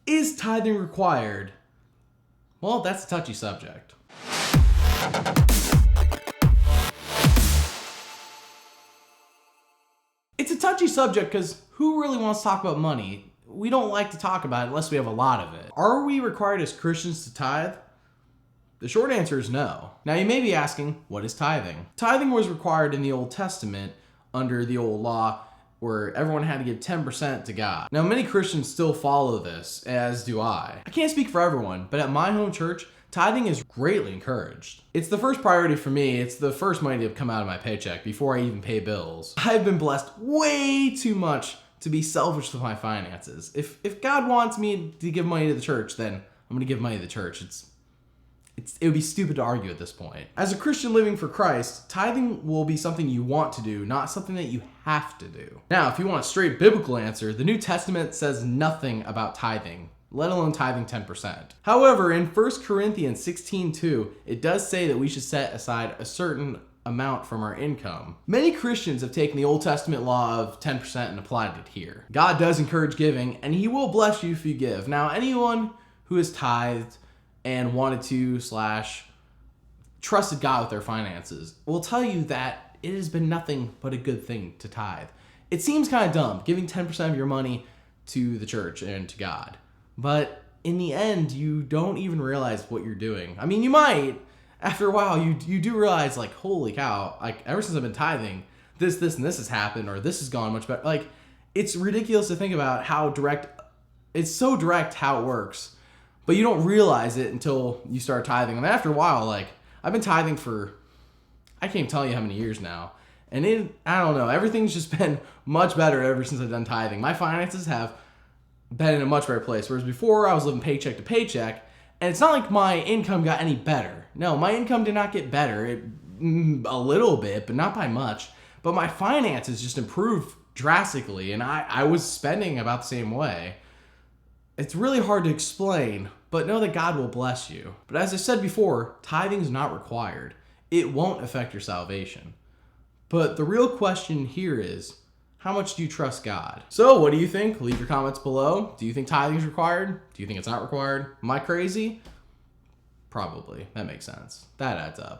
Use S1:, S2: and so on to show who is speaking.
S1: Is tithing required? Well, that's a touchy subject. It's a touchy subject because who really wants to talk about money? We don't like to talk about it unless we have a lot of it. Are we required as Christians to tithe? The short answer is no. Now you may be asking, what is tithing? Tithing was required in the Old Testament under the old law where everyone had to give 10% to God. Now many Christians still follow this, as do I. I can't speak for everyone, but at my home church, tithing is greatly encouraged. It's the first priority for me. It's the first money to come out of my paycheck before I even pay bills. I've been blessed way too much to be selfish with my finances. If God wants me to give money to the church, then I'm gonna give money to the church. It would be stupid to argue at this point. As a Christian living for Christ, tithing will be something you want to do, not something that you have to do. Now, if you want a straight biblical answer, the New Testament says nothing about tithing, let alone tithing 10%. However, in 1 Corinthians 16:2, it does say that we should set aside a certain amount from our income. Many Christians have taken the Old Testament law of 10% and applied it here. God does encourage giving, and he will bless you if you give. Now, anyone who has tithed and wanted to / trusted God with their finances will tell you that it has been nothing but a good thing to tithe. It seems kind of dumb, giving 10% of your money to the church and to God. But in the end, you don't even realize what you're doing. I mean, you might. After a while, you do realize, like, holy cow, like, ever since I've been tithing, this, and this has happened, or this has gone much better. Like, it's ridiculous to think about how it's so direct how it works. But you don't realize it until you start tithing. I mean, after a while, like, I've been tithing for, I can't tell you how many years now. And I don't know, everything's just been much better ever since I've done tithing. My finances have been in a much better place. Whereas before, I was living paycheck to paycheck. And it's not like my income got any better. No, my income did not get better. A little bit, but not by much. But my finances just improved drastically. And I was spending about the same way. It's really hard to explain, but know that God will bless you. But as I said before, tithing is not required. It won't affect your salvation. But the real question here is, how much do you trust God? So what do you think? Leave your comments below. Do you think tithing is required? Do you think it's not required? Am I crazy? Probably. That makes sense. That adds up.